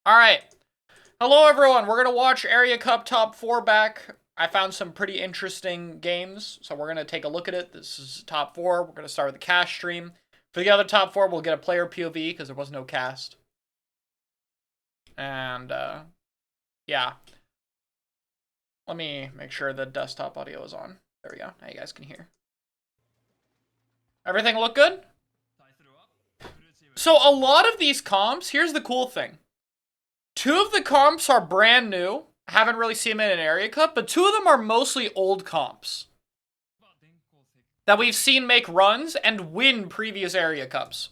Alright. Hello, everyone. We're going to watch Area Cup Top 4 back. I found some pretty interesting games, so we're going to take a look at it. This is Top 4. We're going to start with the cast stream. For the other Top 4, we'll get a player POV because there was no cast. And, yeah. Let me make sure the desktop audio is on. There we go. Now you guys can hear. Everything look good? So a lot of these comps, here's the cool thing. Two of the comps are brand new. I haven't really seen them in an Area Cup, but two of them are mostly old comps that we've seen make runs and win previous Area Cups.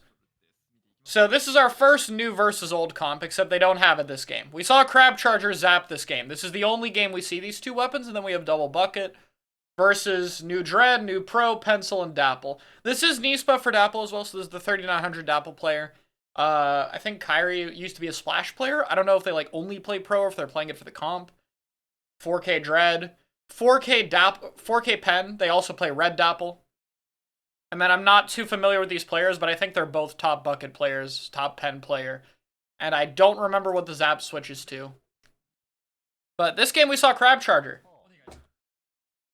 So this is our first new versus old comp, except they don't have it this game. We saw Crab Charger zap this game. This is the only game we see these two weapons, and then we have Double Bucket versus New Dread, New Pro, Pencil, and Dapple. This is Nispa for Dapple as well, so this is the 3900 Dapple player. I think Kyrie used to be a Splash player. I don't know if they like only play Pro or if they're playing it for the comp. 4K Dread, 4K Dapple, 4K Pen. They also play Red Dapple. And then I'm not too familiar with these players, but I think they're both top Bucket players, top Pen player. And I don't remember what the Zap switches to. But this game we saw Crab Charger.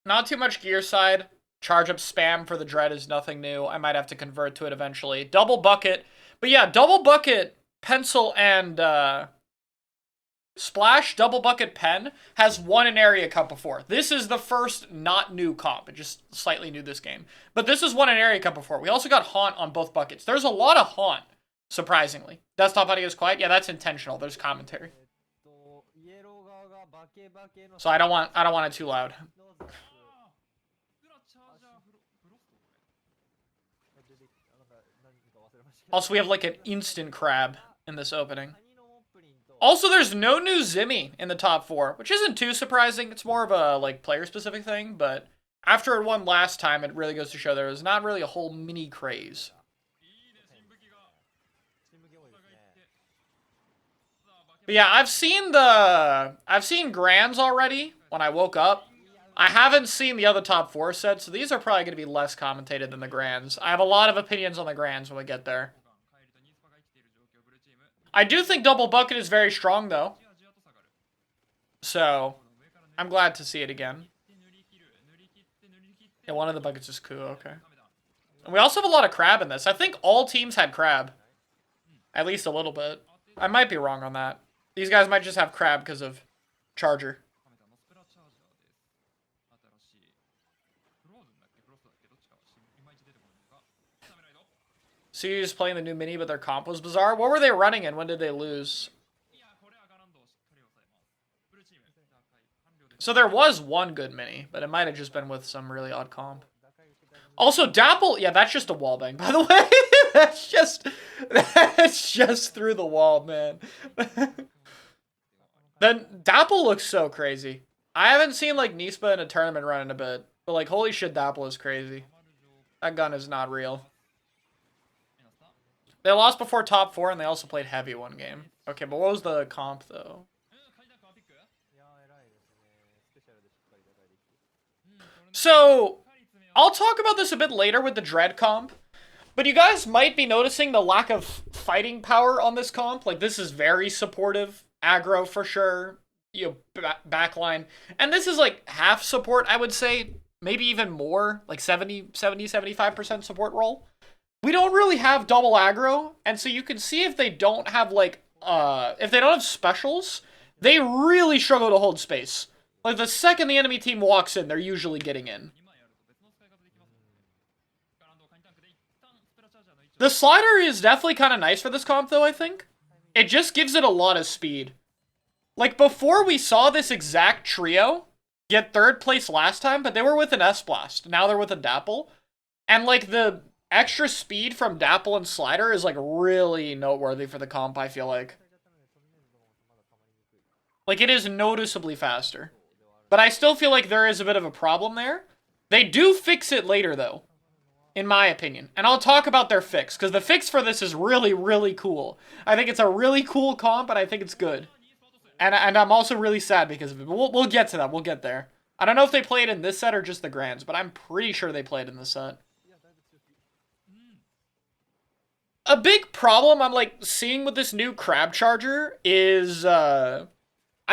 Not too much gear side. Charge up spam for the Dread is nothing new. I might have to convert to it eventually. Double Bucket. But yeah, Double Bucket, Pencil, and Splash, Double Bucket, Pen has won an Area Cup before. This is the first not new comp. It just slightly new this game. But this has won an Area Cup before. We also got Haunt on both buckets. There's a lot of Haunt, surprisingly. Desktop audio is quiet. Yeah, that's intentional. There's commentary. So I don't want it too loud. Also, we have like an instant crab in this opening. Also, there's no new Zimmy in the top 4, which isn't too surprising. It's more of a like player-specific thing, but after it won last time, it really goes to show there was not really a whole mini craze. But yeah, I've seen Grands already when I woke up. I haven't seen the other top 4 sets, so these are probably going to be less commentated than the Grands. I have a lot of opinions on the Grands when we get there. I do think Double Bucket is very strong, though. So, I'm glad to see it again. Yeah, one of the buckets is cool, okay. And we also have a lot of crab in this. I think all teams had crab. At least a little bit. I might be wrong on that. These guys might just have crab because of Charger. So you're just playing the new mini, but their comp was bizarre? What were they running in? When did they lose? So there was one good mini, but it might have just been with some really odd comp. Also, Dapple, yeah, that's just a wallbang, by the way. that's just through the wall, man. Then Dapple looks so crazy. I haven't seen like Nispa in a tournament run in a bit, but like holy shit, Dapple is crazy. That gun is not real. They lost before top 4 and they also played heavy one game. Okay, but what was the comp though? So, I'll talk about this a bit later with the Dread comp, but you guys might be noticing the lack of fighting power on this comp. Like, this is very supportive. Aggro for sure. You know, backline. And this is like half support, I would say. Maybe even more. Like 75% support role. We don't really have double aggro, and so you can see if they don't have like, if they don't have specials, they really struggle to hold space. Like, the second the enemy team walks in, they're usually getting in. The slider is definitely kind of nice for this comp, though, I think. It just gives it a lot of speed. Like, before we saw this exact trio get 3rd place last time, but they were with an S-Blast. Now they're with a Dapple. And, like, the extra speed from Dapple and Slider is, like, really noteworthy for the comp, I feel like. Like, it is noticeably faster. But I still feel like there is a bit of a problem there. They do fix it later, though. In my opinion. And I'll talk about their fix, because the fix for this is really, really cool. I think it's a really cool comp, and I think it's good. And I'm also really sad because of it. But we'll get to that. We'll get there. I don't know if they played in this set or just the Grands, but I'm pretty sure they played in this set. A big problem I'm like seeing with this new crab charger is I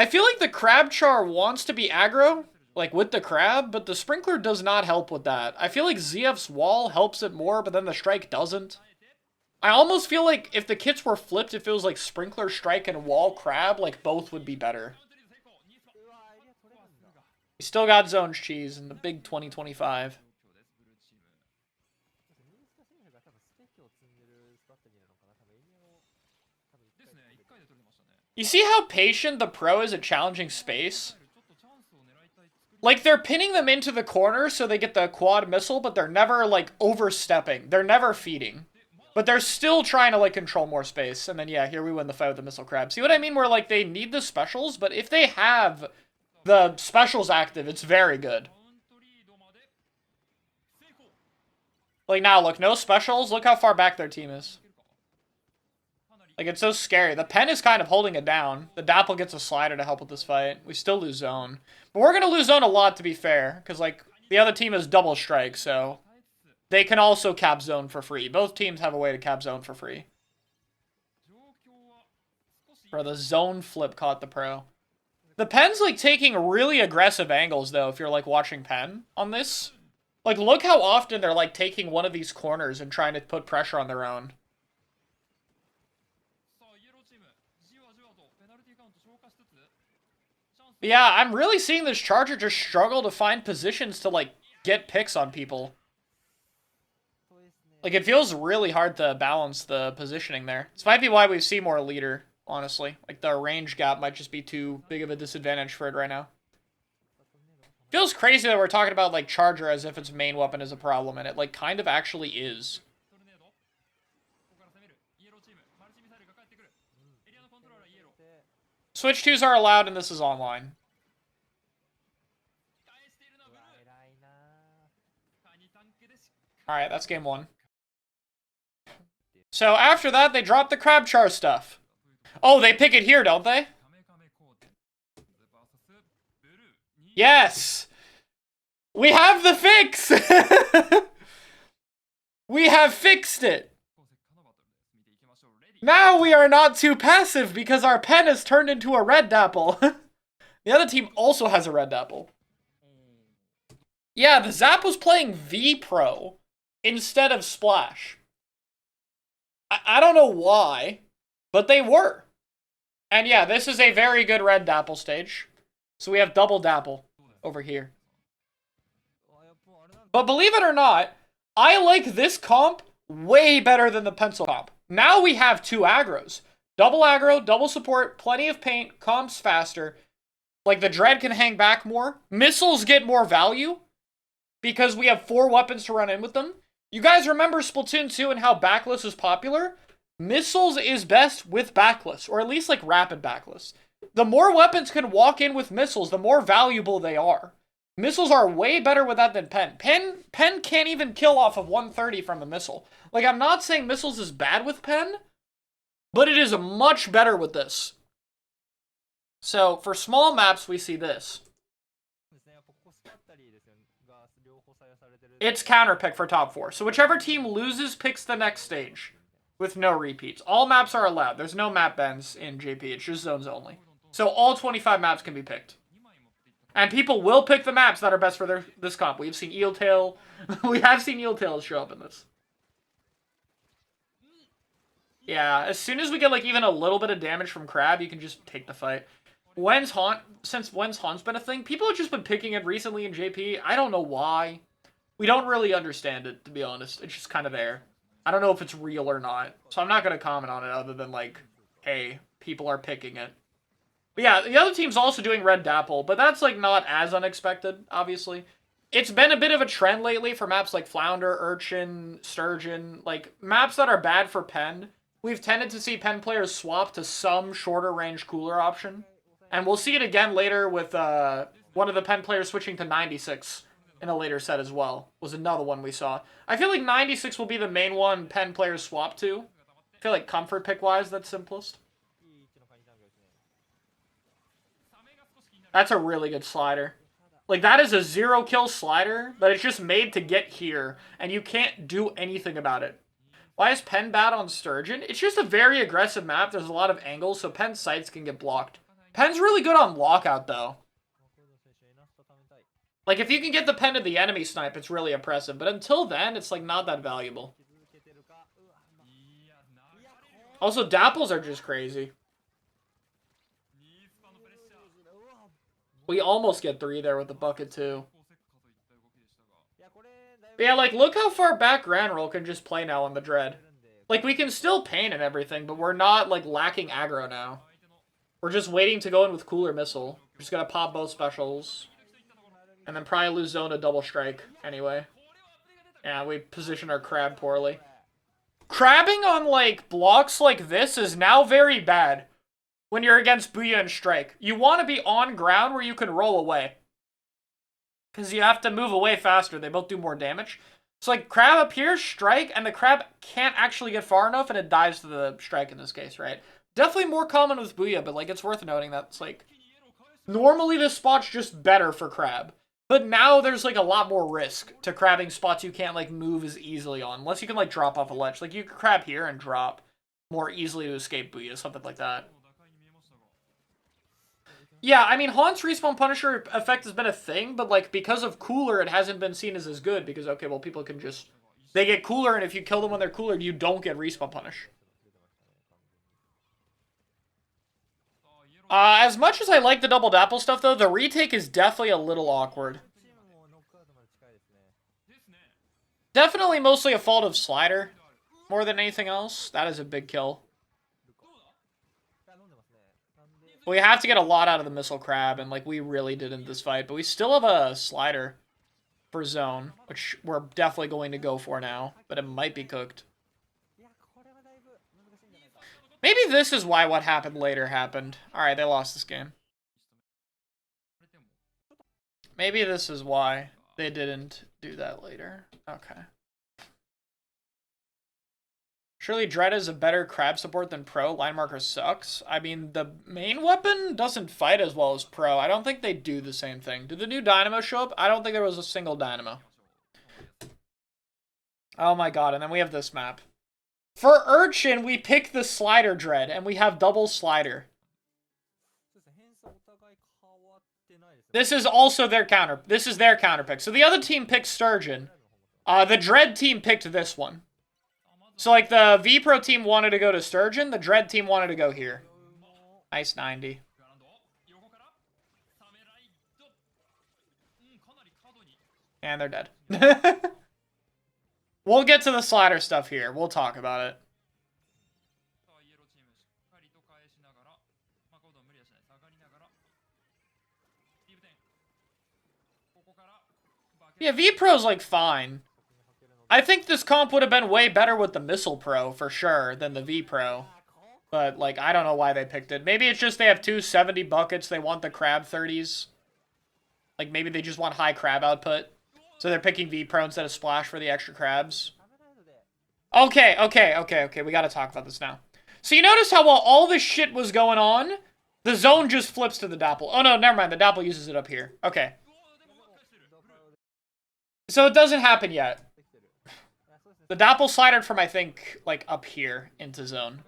feel like the crab char wants to be aggro, like with the crab, but the sprinkler does not help with that. I feel like ZF's wall helps it more, but then the strike doesn't. I almost feel like if the kits were flipped, it feels like sprinkler, strike, and wall crab, like both would be better. We still got zones cheese in the big 2025. You see how patient the pro is at challenging space? Like, they're pinning them into the corner so they get the quad missile, but they're never, like, overstepping. They're never feeding. But they're still trying to, like, control more space. And then, yeah, here we win the fight with the missile crab. See what I mean? Where, like, they need the specials, but if they have the specials active, it's very good. Like, now, look, no specials. Look how far back their team is. Like, it's so scary. The pen is kind of holding it down. The Dapple gets a slider to help with this fight. We still lose zone. But we're going to lose zone a lot, to be fair. Because, like, the other team is double strike, so they can also cap zone for free. Both teams have a way to cap zone for free. Bro, the zone flip caught the pro. The pen's, like, taking really aggressive angles, though, if you're, like, watching pen on this. Like, look how often they're, like, taking one of these corners and trying to put pressure on their own. Yeah, I'm really seeing this charger just struggle to find positions to, like, get picks on people. Like, it feels really hard to balance the positioning there. This might be why we see more leader, honestly. Like, the range gap might just be too big of a disadvantage for it right now. Feels crazy that we're talking about, like, charger as if its main weapon is a problem, and it, like, kind of actually is. Switch 2s are allowed, and this is online. Alright, that's game 1. So after that, they drop the crab char stuff. Oh, they pick it here, don't they? Yes! We have the fix! We have fixed it! Now we are not too passive because our pen has turned into a red dapple. The other team also has a red dapple. Yeah, the Zap was playing V-Pro instead of Splash. I don't know why, but they were. And yeah, this is a very good red dapple stage. So we have double dapple over here. But believe it or not, I like this comp way better than the pencil comp. Now we have 2 aggros. Double aggro, double support, plenty of paint, comps faster. Like, the Dread can hang back more. Missiles get more value because we have 4 weapons to run in with them. You guys remember Splatoon 2 and how backless is popular? Missiles is best with backless, or at least, like, rapid backless. The more weapons can walk in with missiles, the more valuable they are. Missiles are way better with that than pen. Pen can't even kill off of 130 from a missile. Like, I'm not saying missiles is bad with pen, but it is much better with this. So, for small maps, we see this. It's counterpick for top 4. So whichever team loses picks the next stage with no repeats. All maps are allowed. There's no map bans in JP. It's just zones only. So all 25 maps can be picked. And people will pick the maps that are best for this comp. We've seen Eeltail. We have seen Eeltail show up in this. Yeah, as soon as we get, like, even a little bit of damage from Crab, you can just take the fight. Since Wen's Haunt's been a thing, people have just been picking it recently in JP. I don't know why. We don't really understand it, to be honest. It's just kind of there. I don't know if it's real or not. So I'm not going to comment on it other than, like, hey, people are picking it. But yeah, the other team's also doing Red Dapple, but that's, like, not as unexpected, obviously. It's been a bit of a trend lately for maps like Flounder, Urchin, Sturgeon, like, maps that are bad for pen. We've tended to see pen players swap to some shorter range cooler option. And we'll see it again later with one of the pen players switching to 96 in a later set as well. Was another one we saw. I feel like 96 will be the main one pen players swap to. I feel like comfort pick-wise, that's simplest. That's a really good slider. Like, that is a 0-kill slider, but it's just made to get here, and you can't do anything about it. Why is Pen bad on Sturgeon? It's just a very aggressive map. There's a lot of angles, so Pen's sights can get blocked. Pen's really good on lockout, though. Like, if you can get the Pen to the enemy snipe, it's really impressive. But until then, it's, like, not that valuable. Also, dapples are just crazy. We almost get 3 there with the bucket, too. But yeah, like, look how far back Grand Roll can just play now on the Dread. Like, we can still paint and everything, but we're not, like, lacking aggro now. We're just waiting to go in with Cooler Missile. We're just gonna pop both specials. And then probably lose zone to double strike anyway. Yeah, we position our crab poorly. Crabbing on, like, blocks like this is now very bad when you're against Booyah and Strike. You want to be on ground where you can roll away. Because you have to move away faster. They both do more damage. So, like, crab up here, strike, and the crab can't actually get far enough, and it dives to the strike in this case, right? Definitely more common with Booyah, but, like, it's worth noting that it's, like, normally this spot's just better for crab. But now there's, like, a lot more risk to crabbing spots you can't, like, move as easily on. Unless you can, like, drop off a ledge. Like, you can crab here and drop more easily to escape Booyah, something like that. Yeah, I mean, Haunt's Respawn Punisher effect has been a thing, but, like, because of Cooler, it hasn't been seen as good, because, okay, well, people can just... They get Cooler, and if you kill them when they're Cooler, you don't get Respawn Punish. As much as I like the double dapple stuff, though, the retake is definitely a little awkward. Definitely mostly a fault of Slider, more than anything else. That is a big kill. We have to get a lot out of the Missile Crab, and, like, we really did in this fight. But we still have a Slider for zone, which we're definitely going to go for now. But it might be cooked. Maybe this is why what happened later happened. Alright, they lost this game. Maybe this is why they didn't do that later. Okay. Surely Dread is a better crab support than Pro. Line marker sucks. I mean, the main weapon doesn't fight as well as Pro. I don't think they do the same thing. Did the new Dynamo show up? I don't think there was a single Dynamo. Oh my god, and then we have this map. For Urchin, we pick the Slider Dread, and we have double Slider. This is also their counter. This is their counter pick. So the other team picked Sturgeon. The Dread team picked this one. So, like, the V-Pro team wanted to go to Sturgeon, the Dread team wanted to go here. Nice 90. And they're dead. We'll get to the Slider stuff here. We'll talk about it. Yeah, V-Pro's, like, fine. I think this comp would have been way better with the Missile Pro, for sure, than the V-Pro. But, like, I don't know why they picked it. Maybe it's just they have 270 buckets, they want the crab 30s. Like, maybe they just want high crab output. So they're picking V-Pro instead of Splash for the extra crabs. Okay, we gotta talk about this now. So you notice how while all this shit was going on, the zone just flips to the Dapple. Oh no, never mind, the Dapple uses it up here. Okay. So it doesn't happen yet. The Dapple slidered from, I think, like, up here into zone.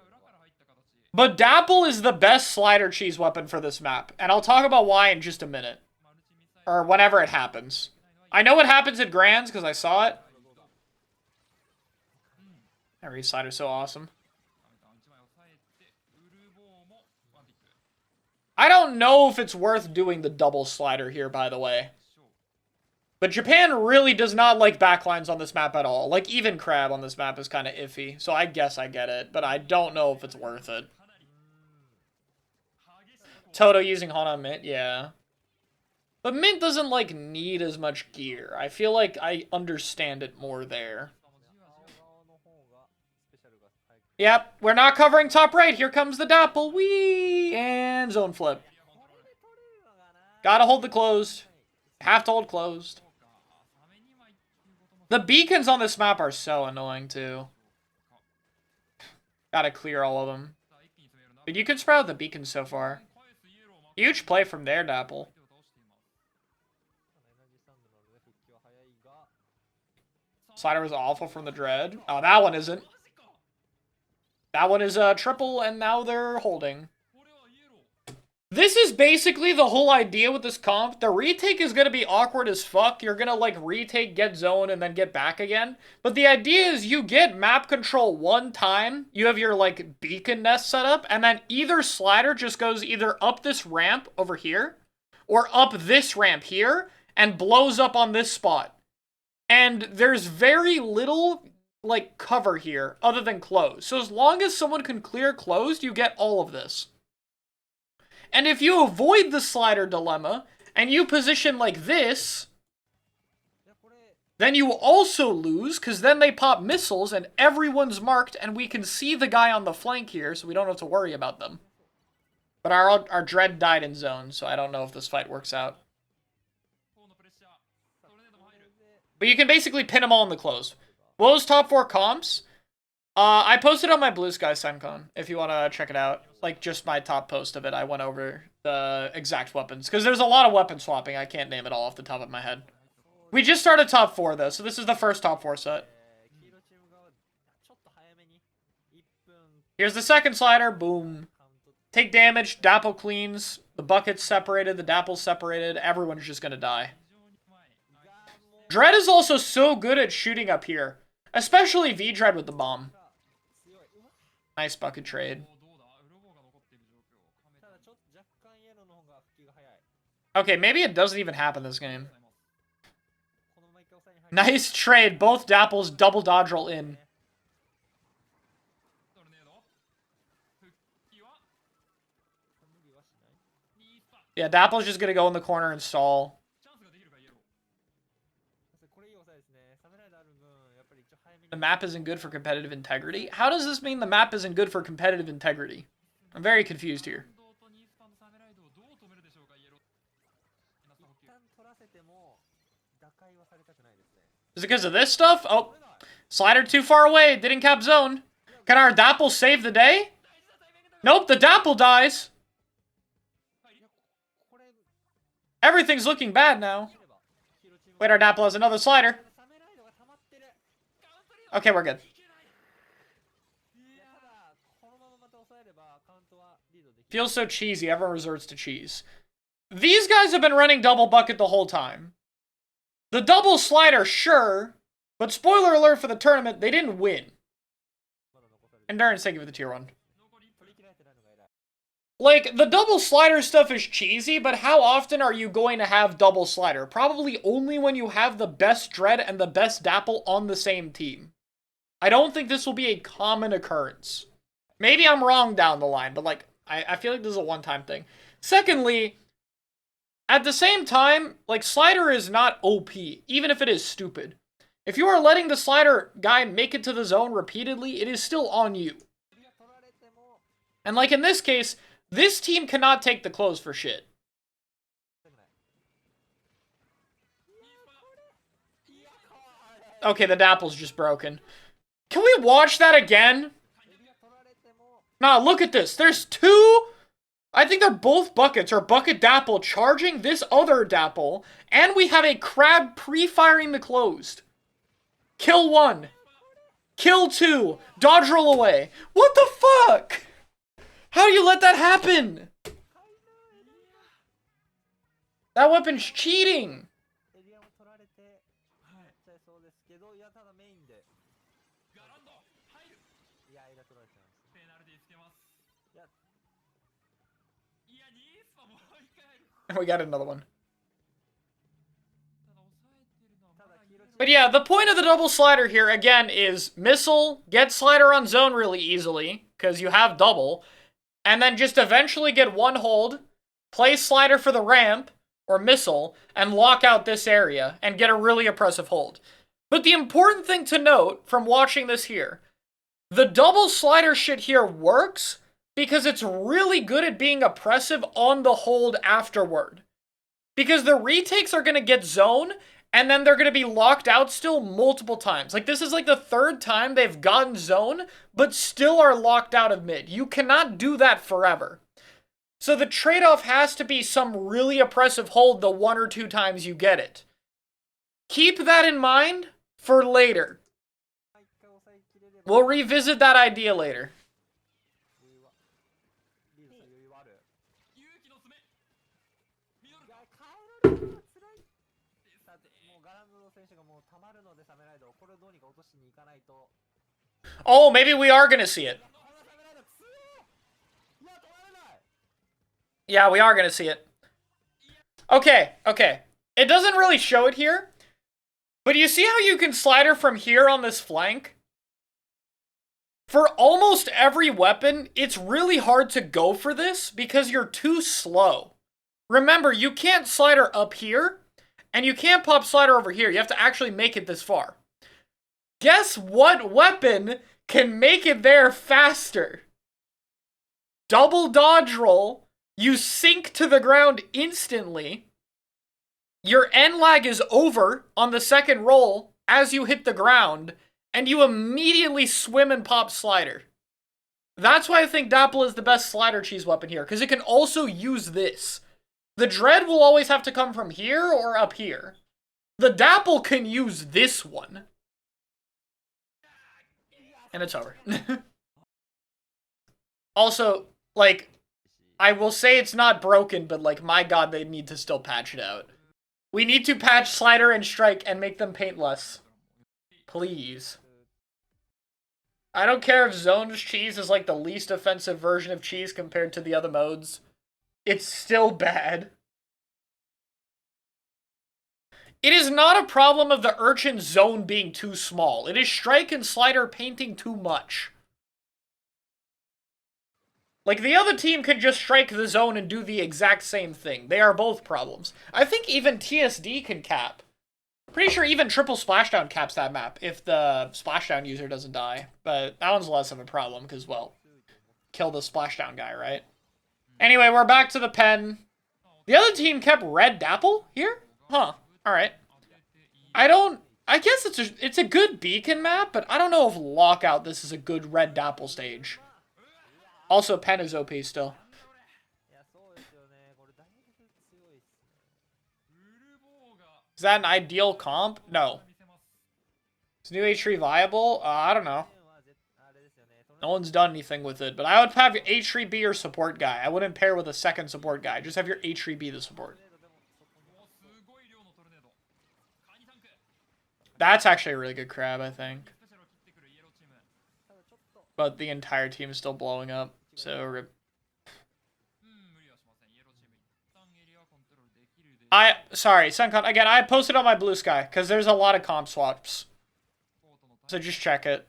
But Dapple is the best slider cheese weapon for this map. And I'll talk about why in just a minute. Or whenever it happens. I know it happens at Grands, because I saw it. Every slider's so awesome. I don't know if it's worth doing the double slider here, by the way. But Japan really does not like backlines on this map at all. Like, even Crab on this map is kind of iffy. So I guess I get it, but I don't know if it's worth it. Toto using Hana Mint, yeah. But Mint doesn't, like, need as much gear. I feel like I understand it more there. Yep, we're not covering top right. Here comes the Dapple. Whee! And zone flip. Gotta hold the closed. Have to hold closed. The beacons on this map are so annoying, too. Gotta clear all of them. But you can spread out the beacons so far. Huge play from there, Dapple. Slider was awful from the Dread. Oh, that one isn't. That one is a triple, and now they're holding. This is basically the whole idea with this comp. The retake is going to be awkward as fuck. You're going to, like, retake, get zone, and then get back again. But the idea is you get map control one time. You have your, like, beacon nest set up. And then either slider just goes either up this ramp over here or up this ramp here and blows up on this spot. And there's very little, like, cover here other than closed. So as long as someone can clear closed, you get all of this. And if you avoid the slider dilemma, and you position like this, then you also lose, because then they pop missiles, and everyone's marked, and we can see the guy on the flank here, so we don't have to worry about them. But our Dread died in zone, so I don't know if this fight works out. But you can basically pin them all in the close. What was top 4 comps? I posted on my Blue Sky SenCon, if you want to check it out. Like, just my top post of it, I went over the exact weapons. Because there's a lot of weapon swapping, I can't name it all off the top of my head. We just started top 4, though, so this is the first top 4 set. Here's the second slider, boom. Take damage, Dapple cleans, the bucket's separated, the Dapple's separated, everyone's just gonna die. Dread is also so good at shooting up here. Especially V-Dread with the bomb. Nice bucket trade. Okay, maybe it doesn't even happen this game. Nice trade. Both Dapples double dodge roll in. Yeah, Dapple's just gonna go in the corner and stall. The map isn't good for competitive integrity? How does this mean the map isn't good for competitive integrity? I'm very confused here. Is it because of this stuff? Oh, slider too far away. Didn't cap zone. Can our Dapple save the day? Nope, the Dapple dies. Everything's looking bad now. Wait, our Dapple has another slider. Okay, we're good. Feels so cheesy. Everyone resorts to cheese. These guys have been running double bucket the whole time. The double slider, sure. But spoiler alert for the tournament, they didn't win. Endurance, thank you for the tier 1. Like, the double slider stuff is cheesy, but how often are you going to have double slider? Probably only when you have the best Dread and the best Dapple on the same team. I don't think this will be a common occurrence. Maybe I'm wrong down the line, but, like, I feel like this is a one-time thing. Secondly, at the same time, like, slider is not OP, even if it is stupid. If you are letting the slider guy make it to the zone repeatedly, it is still on you. And, like, in this case, this team cannot take the close for shit. Okay, the Dapple's just broken. Can we watch that again? Nah, look at this. There's two... I think they're both buckets, or bucket Dapple charging this other Dapple, and we have a crab pre-firing the closed. Kill 1. Kill 2. Dodge roll away. What the fuck? How do you let that happen? That weapon's cheating. We got another one. But yeah, the point of the double slider here, again, is missile, get slider on zone really easily, because you have double, and then just eventually get one hold, play slider for the ramp, or missile, and lock out this area, and get a really oppressive hold. But the important thing to note from watching this here, the double slider shit here works, because it's really good at being oppressive on the hold afterward. Because the retakes are going to get zone, and then they're going to be locked out still multiple times. Like, this is like the third time they've gotten zone, but still are locked out of mid. You cannot do that forever. So the trade-off has to be some really oppressive hold the 1 or 2 times you get it. Keep that in mind for later. We'll revisit that idea later. Oh, maybe we are gonna see it. Yeah, we are gonna see it. Okay, okay. It doesn't really show it here, but you see how you can slider from here on this flank? For almost every weapon, it's really hard to go for this because you're too slow. Remember, you can't slider up here, and you can't pop slider over here. You have to actually make it this far. Guess what weapon can make it there faster? Double dodge roll. You sink to the ground instantly. Your N lag is over on the second roll as you hit the ground, and you immediately swim and pop slider. That's why I think Dapple is the best slider cheese weapon here, because it can also use this. The Dread will always have to come from here or up here. The Dapple can use this one. And it's over. Also, like, I will say it's not broken, but, like, my god, they need to still patch it out. We need to patch slider and strike and make them paintless. Please. I don't care if Zone's cheese is, like, the least offensive version of cheese compared to the other modes. It's still bad. It is not a problem of the Urchin zone being too small. It is strike and slider painting too much. Like, the other team could just strike the zone and do the exact same thing. They are both problems. I think even TSD can cap. Pretty sure even triple splashdown caps that map if the splashdown user doesn't die. But that one's less of a problem because, well, kill the splashdown guy, right? Anyway, we're back to the pen. The other team kept red Dapple here? Huh. Alright. I guess it's a good beacon map, but I don't know if Lockout this is a good red Dapple stage. Also, pen is OP still. Is that an ideal comp? No. Is new H3 viable? I don't know. No one's done anything with it, but I would have your H3 be your support guy. I wouldn't pair with a second support guy. Just have your H3 be the support. That's actually a really good crab, I think. But the entire team is still blowing up, so rip. Sorry, Suncon, again, I posted on my Blue Sky, because there's a lot of comp swaps. So just check it.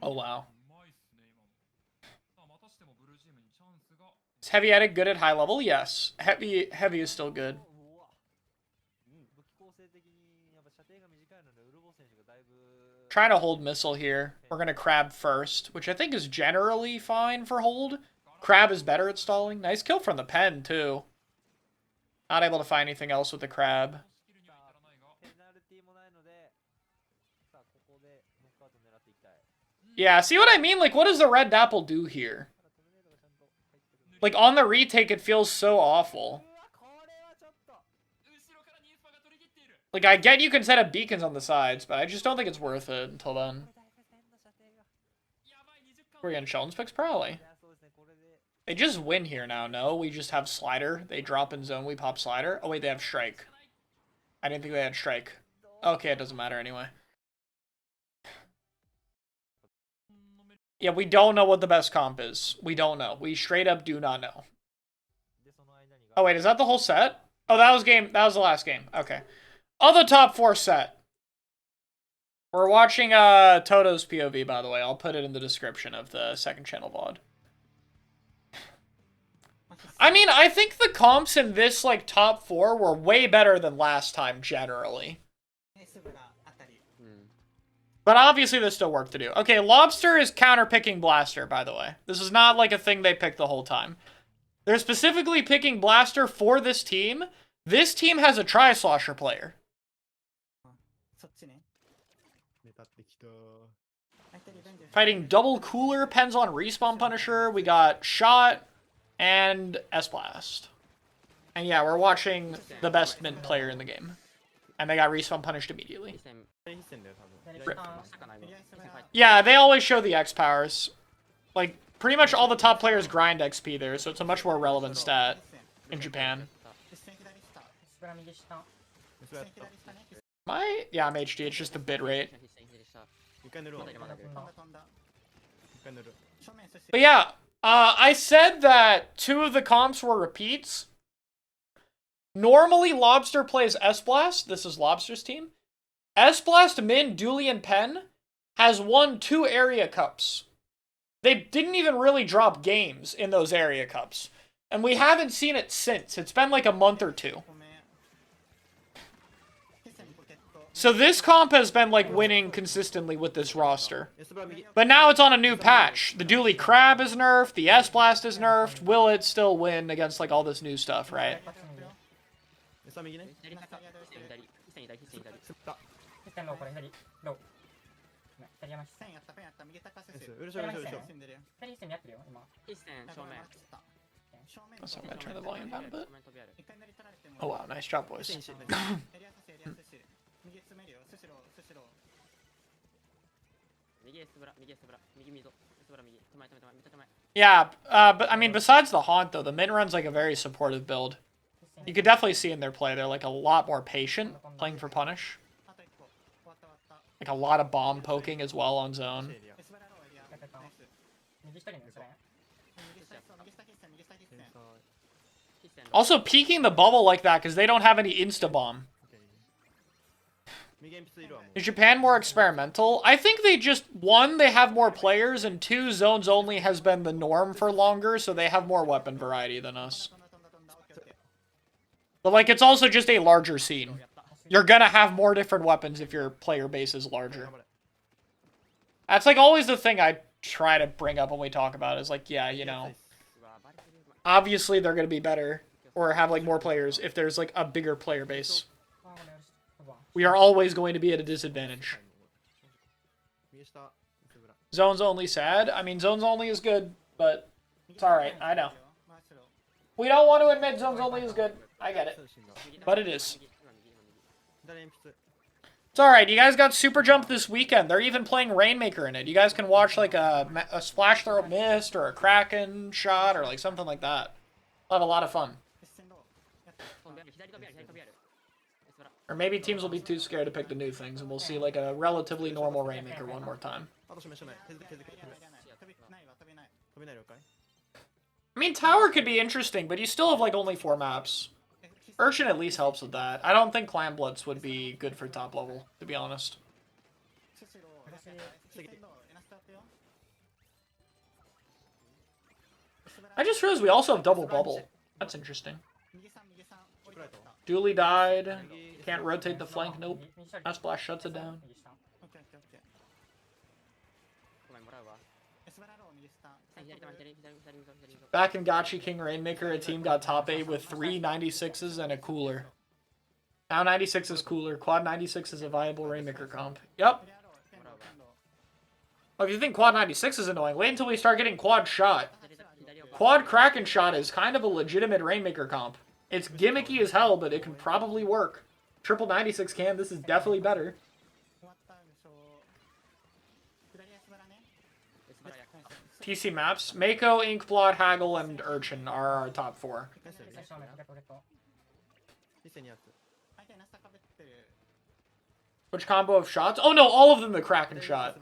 Oh, wow. Is Heavy Edit good at high level? Yes. Heavy is still good. Trying to hold missile here. We're going to crab first, which I think is generally fine for hold. Crab is better at stalling. Nice kill from the pen, too. Not able to find anything else with the crab. Yeah, see what I mean? Like, what does the red Dapple do here? Like, on the retake, it feels so awful. Like, I get you can set up beacons on the sides, but I just don't think it's worth it until then. We're getting Sheldon's picks? Probably. They just win here now, no? We just have slider. They drop in zone, we pop slider. Oh, wait, they have strike. I didn't think they had strike. Okay, it doesn't matter anyway. Yeah, we don't know what the best comp is. We don't know. We straight up do not know. Oh, wait, is that the whole set? Oh, that was the last game. Okay. Other top 4 set. We're watching Toto's POV, by the way. I'll put it in the description of the second channel VOD. I mean, I think the comps in this, like, top 4 were way better than last time, generally. But obviously there's still work to do. Okay, Lobster is counter-picking Blaster, by the way. This is not, like, a thing they picked the whole time. They're specifically picking Blaster for this team. This team has a Tri-Slosher player. Fighting Double Cooler, Pens on Respawn Punisher. We got Shot and S-Blast. And yeah, we're watching the best mint player in the game. And they got Respawn punished immediately. Rip. Yeah, they always show the X powers. Like, pretty much all the top players grind XP there, so it's a much more relevant stat in Japan. Yeah, I'm HD, it's just the bit rate. But yeah, I said that 2 of the comps were repeats. Normally, Lobster plays S-Blast. This is Lobster's team. S-Blast, Min, Dooley, and Penn has won 2 area cups. They didn't even really drop games in those area cups. And we haven't seen it since. It's been like a month or 2. So this comp has been like winning consistently with this roster. But now it's on a new patch. The Dooley Crab is nerfed, the S-Blast is nerfed. Will it still win against like all this new stuff, right? So I'm gonna turn the volume down a bit. Oh wow, nice job, boys. Yeah, but I mean, besides the haunt though, the Min run's like a very supportive build. You could definitely see in their play, they're like a lot more patient playing for punish. Like a lot of bomb poking as well on zone. Also peeking the bubble like that because they don't have any insta-bomb. Is Japan more experimental? I think they just, 1, they have more players, and 2, zones only has been the norm for longer, so they have more weapon variety than us. But like, it's also just a larger scene. You're gonna have more different weapons if your player base is larger. That's like always the thing I try to bring up when we talk about it, is like, yeah, you know, obviously they're gonna be better or have like more players if there's like a bigger player base. We are always going to be at a disadvantage. Zones only sad. I mean, zones only is good, but it's alright. I know. We don't want to admit zones only is good. I get it. But it is. It's alright. You guys got Super Jump this weekend. They're even playing Rainmaker in it. You guys can watch like a Splash Throw Mist or a Kraken shot or like something like that. We'll have a lot of fun. Or maybe teams will be too scared to pick the new things, and we'll see like a relatively normal Rainmaker one more time. I mean, Tower could be interesting, but you still have like only 4 maps. Urchin at least helps with that. I don't think Clan Blitz would be good for top level, to be honest. I just realized we also have double bubble. That's interesting. Dooley died. Can't rotate the flank. Nope. S-Blast shuts it down. Back in Gachi King Rainmaker, a team got top 8 with 3 96s and a cooler. Now 96 is cooler. Quad 96 is a viable Rainmaker comp. Yep. Well, if you think Quad 96 is annoying, wait until we start getting Quad Shot. Quad Kraken Shot is kind of a legitimate Rainmaker comp. It's gimmicky as hell, but it can probably work. Triple 96 can. This is definitely better. TC maps. Mako, Inkblot, Haggle, and Urchin are our top 4. Which combo of shots? Oh no, all of them the Kraken shot.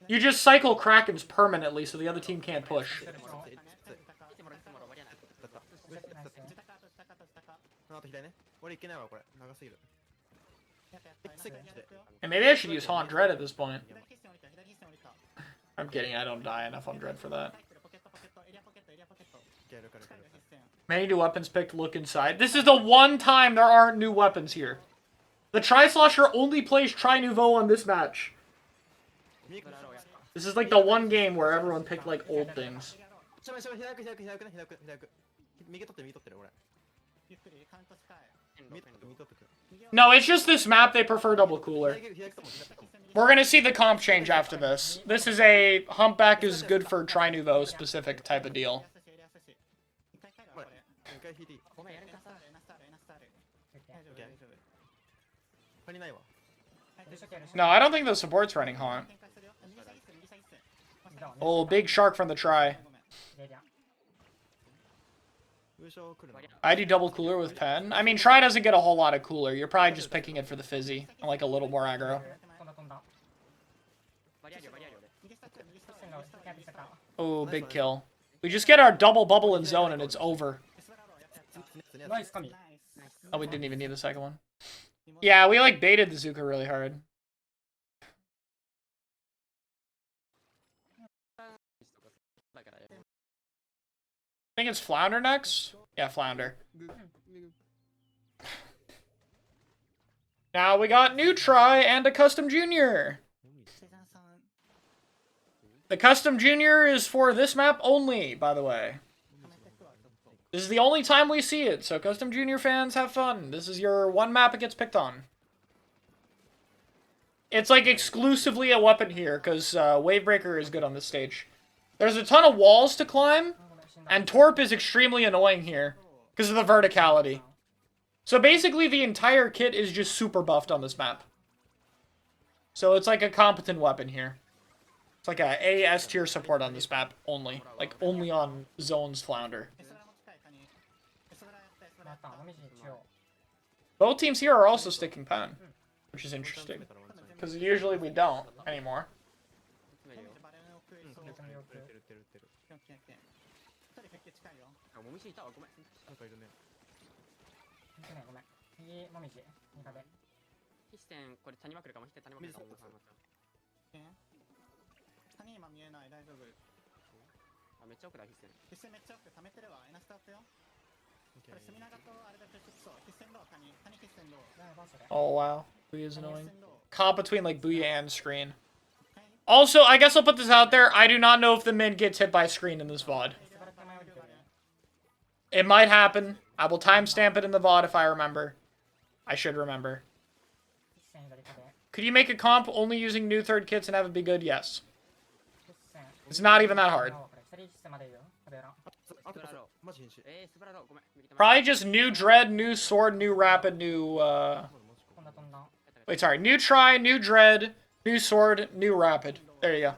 You just cycle Krakens permanently so the other team can't push. And maybe I should use Haunt Dread at this point. I'm kidding, I don't die enough on Dread for that. Many new weapons picked, look inside. This is the one time there aren't new weapons here. The Tri-Slosher only plays Tri-Nouveau on this match. This is like the one game where everyone picked like old things. No, it's just this map they prefer double cooler. We're gonna see the comp change after this. This is a Humpback is good for Tri-Nouveau specific type of deal. No, I don't think the support's running Haunt. Oh, big shark from the try. I do double cooler with pen. I mean, try doesn't get a whole lot of cooler. You're probably just picking it for the fizzy and like a little more aggro. Oh, big kill. We just get our double bubble in zone and it's over. Oh, we didn't even need the second one. Yeah, we like baited the Zuka really hard. I think it's Flounder next? Yeah, Flounder. Now we got new try and a custom junior. The custom junior is for this map only, by the way. This is the only time we see it, so custom junior fans, have fun. This is your one map it gets picked on. It's like exclusively a weapon here, because Wavebreaker is good on this stage. There's a ton of walls to climb, and Torp is extremely annoying here, because of the verticality. So basically the entire kit is just super buffed on this map. So it's like a competent weapon here. It's like a S tier support on this map only. Like only on Zone's Flounder. Both teams here are also sticking pen, which is interesting. Because usually we don't anymore. Oh wow, Booyah is annoying. Caught between like Booyah and screen. Also, I guess I'll put this out there. I do not know if the mid gets hit by screen in this VOD. It might happen. I will timestamp it in the VOD if I remember. I should remember. Could you make a comp only using new third kits and have it be good? Yes. It's not even that hard. Probably just new Dread, new Sword, new Rapid, new, wait, sorry. New Try, new Dread, new Sword, new Rapid. There you go.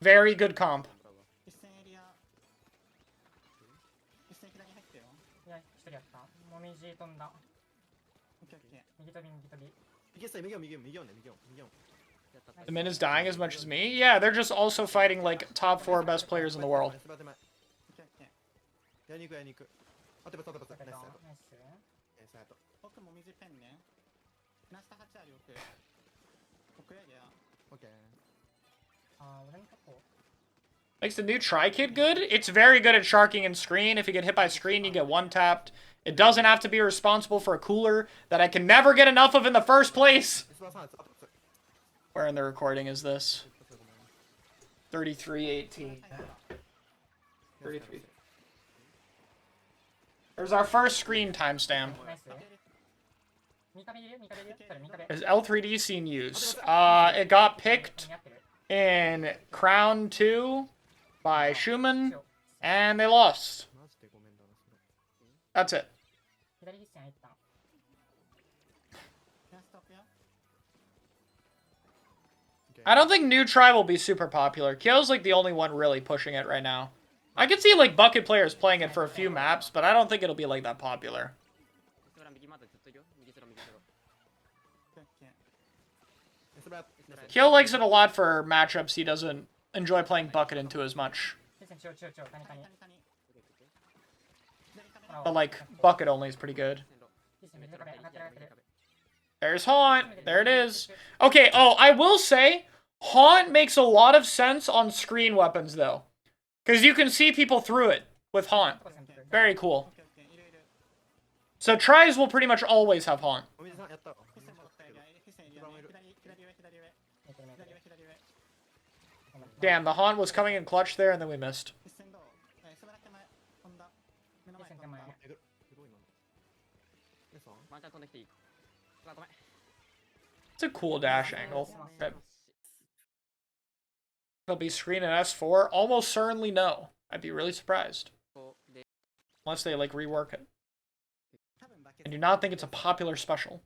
Very good comp. The min is dying as much as me? Yeah, they're just also fighting, like, top 4 best players in the world. Makes the new tri-kit good? It's very good at sharking and screen. If you get hit by screen, you get one-tapped. It doesn't have to be responsible for a cooler that I can never get enough of in the first place. Where in the recording is this? 33:18. 33. There's our first screen timestamp. Is L3D seen use? It got picked in Crown 2 by Schumann, and they lost. That's it. I don't think new try will be super popular. Kyo's like the only one really pushing it right now. I could see like bucket players playing it for a few maps, but I don't think it'll be like that popular. Kyo likes it a lot for matchups he doesn't enjoy playing bucket into as much. But like, bucket only is pretty good. There's Haunt. There it is. Okay, oh, I will say, Haunt makes a lot of sense on screen weapons, though. Because you can see people through it with Haunt. Very cool. So tries will pretty much always have Haunt. Damn, the Haunt was coming in clutch there, and then we missed. It's a cool dash angle. It'll be screen at S4? Almost certainly no. I'd be really surprised. Unless they, like, rework it. I do not think it's a popular special.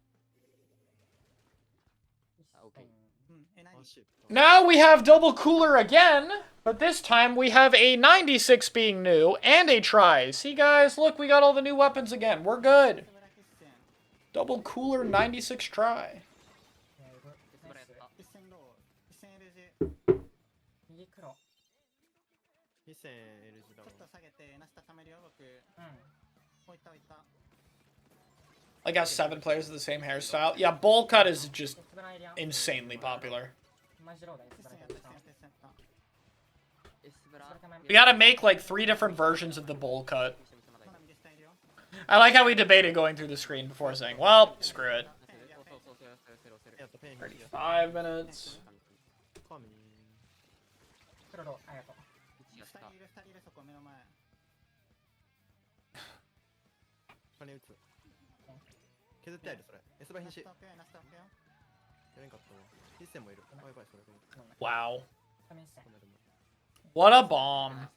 Now we have double cooler again, but this time we have a 96 being new and a try. See, guys, look, we got all the new weapons again. We're good. Double cooler 96 try. Like how 7 players with the same hairstyle. Yeah, bowl cut is just insanely popular. We gotta make like 3 different versions of the bowl cut. I like how we debated going through the screen before saying, well, screw it. 35 minutes. Wow. What a bomb.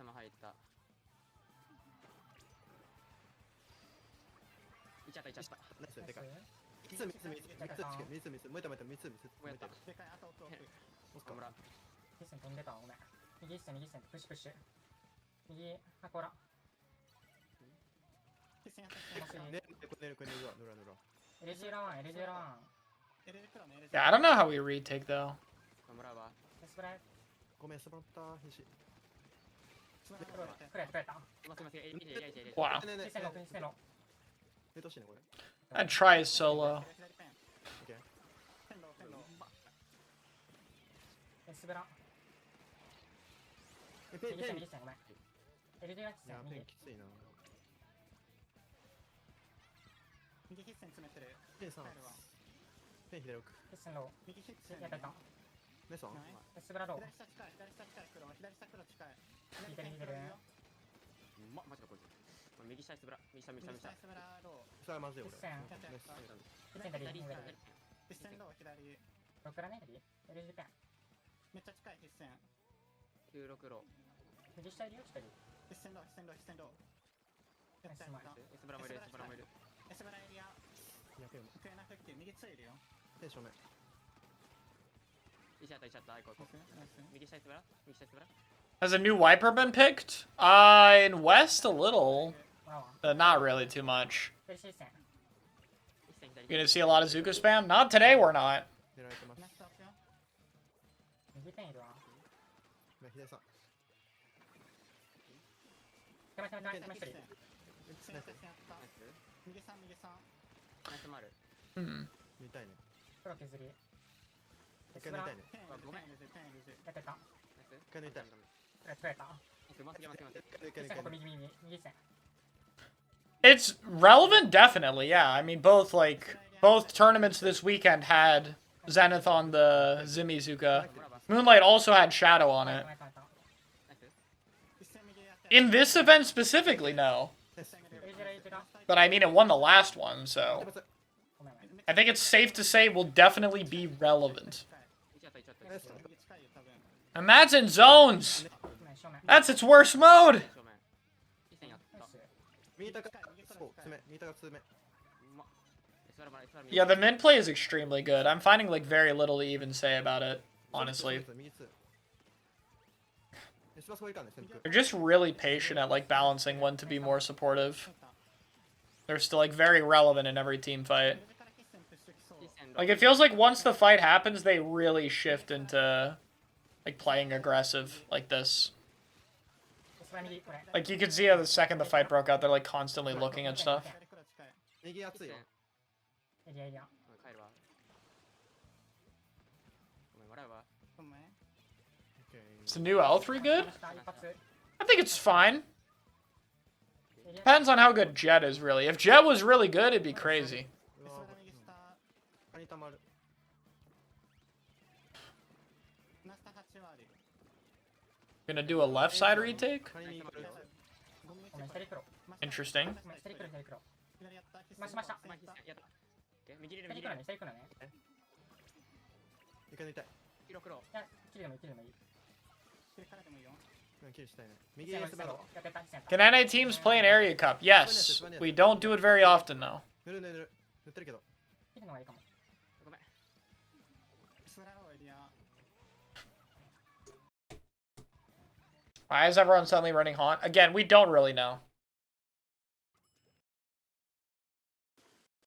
Yeah, I don't know how we retake though. Wow. That try is so low. Has a new wiper been picked? In West, a little. Not really too much. You gonna see a lot of Zuka spam? Not today, we're not. It's relevant, definitely, yeah. I mean, both tournaments this weekend had Zenith on the Zimmy Zuka. Moonlight also had Shadow on it. In this event specifically, no. But I mean, it won the last one, so I think it's safe to say will definitely be relevant. Imagine zones! That's its worst mode! Yeah, the mid play is extremely good. I'm finding like very little to even say about it, honestly. They're just really patient at like balancing when to be more supportive. They're still like very relevant in every team fight. Like it feels like once the fight happens, they really shift into like playing aggressive like this. Like you can see how the second the fight broke out, they're like constantly looking at stuff. Is the new L3 good? I think it's fine. Depends on how good Jet is, really. If Jet was really good, it'd be crazy. Gonna do a left side retake? Interesting. Can NA teams play an area cup? Yes. We don't do it very often, though. Why is everyone suddenly running Haunt? Again, we don't really know.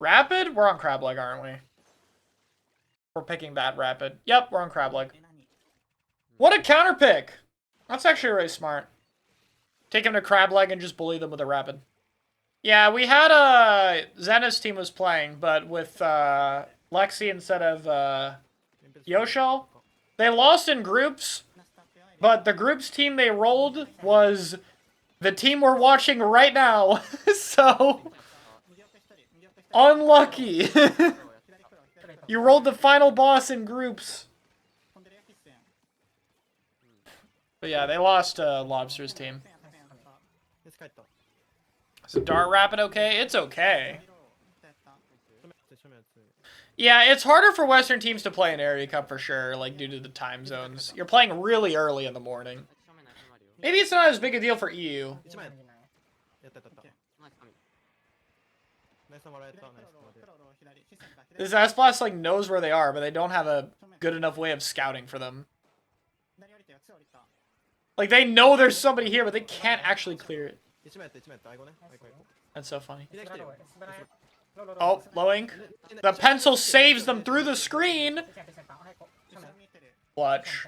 Rapid? We're on crab leg, aren't we? We're picking that rapid. Yep, we're on crab leg. What a counter pick! That's actually really smart. Take him to crab leg and just bully them with a rapid. Yeah, we had Zenith's team was playing, but with Lexi instead of Yoshel. They lost in groups, but the groups team they rolled was the team we're watching right now. So unlucky. You rolled the final boss in groups. But yeah, they lost Lobster's team. So Dart Rapid okay? It's okay. Yeah, it's harder for Western teams to play in Area Cup for sure, like due to the time zones. You're playing really early in the morning. Maybe it's not as big a deal for EU. This S-Blast like knows where they are, but they don't have a good enough way of scouting for them. Like they know there's somebody here, but they can't actually clear it. That's so funny. Oh, low ink. The pencil saves them through the screen. Clutch.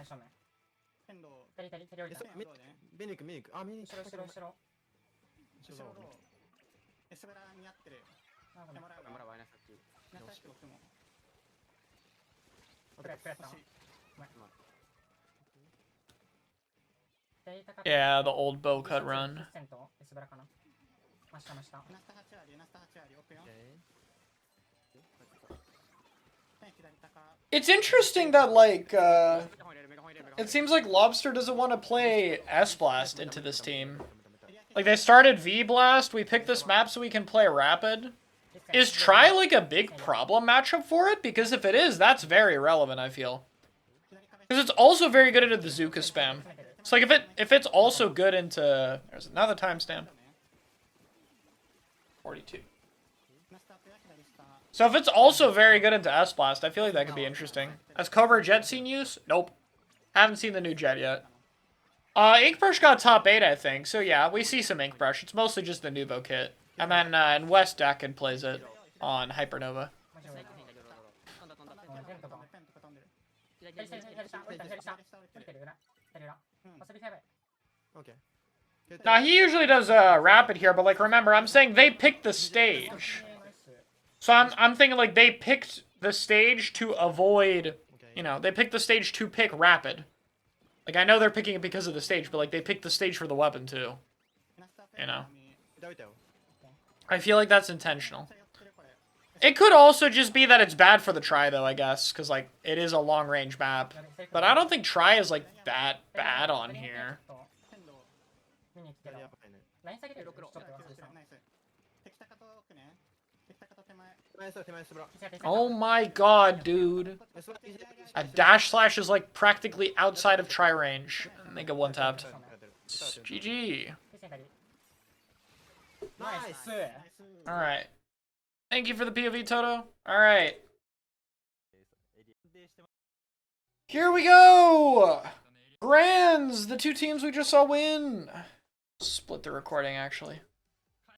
Yeah, the old bow cut run. It's interesting that, like, it seems like Lobster doesn't want to play S-Blast into this team. Like, they started V-Blast, we picked this map so we can play Rapid. Is Tri, like, a big problem matchup for it? Because if it is, that's very relevant, I feel. Because it's also very good into the Zuka spam. It's like, if it's also good into... There's another timestamp. 42. So if it's also very good into S-Blast, I feel like that could be interesting. Has Cobra Jet seen use? Nope. Haven't seen the new Jet yet. Inkbrush got top 8, I think. So yeah, we see some Inkbrush. It's mostly just the Nuvo kit. And then in West Decken plays it on Hypernova. Now he usually does Rapid here, but like remember, I'm saying they picked the stage. So I'm thinking like they picked the stage to avoid, you know, they picked the stage to pick Rapid. Like I know they're picking it because of the stage, but like they picked the stage for the weapon too. You know. I feel like that's intentional. It could also just be that it's bad for the Tri though, I guess, because like it is a long range map. But I don't think Tri is like that bad on here. Oh my god, dude. A dash slash is like practically outside of Tri range. And they get one tapped. GG. Nice. Alright. Thank you for the POV, Toto. Alright. Here we go! Grands! The two teams we just saw win! Split the recording, actually.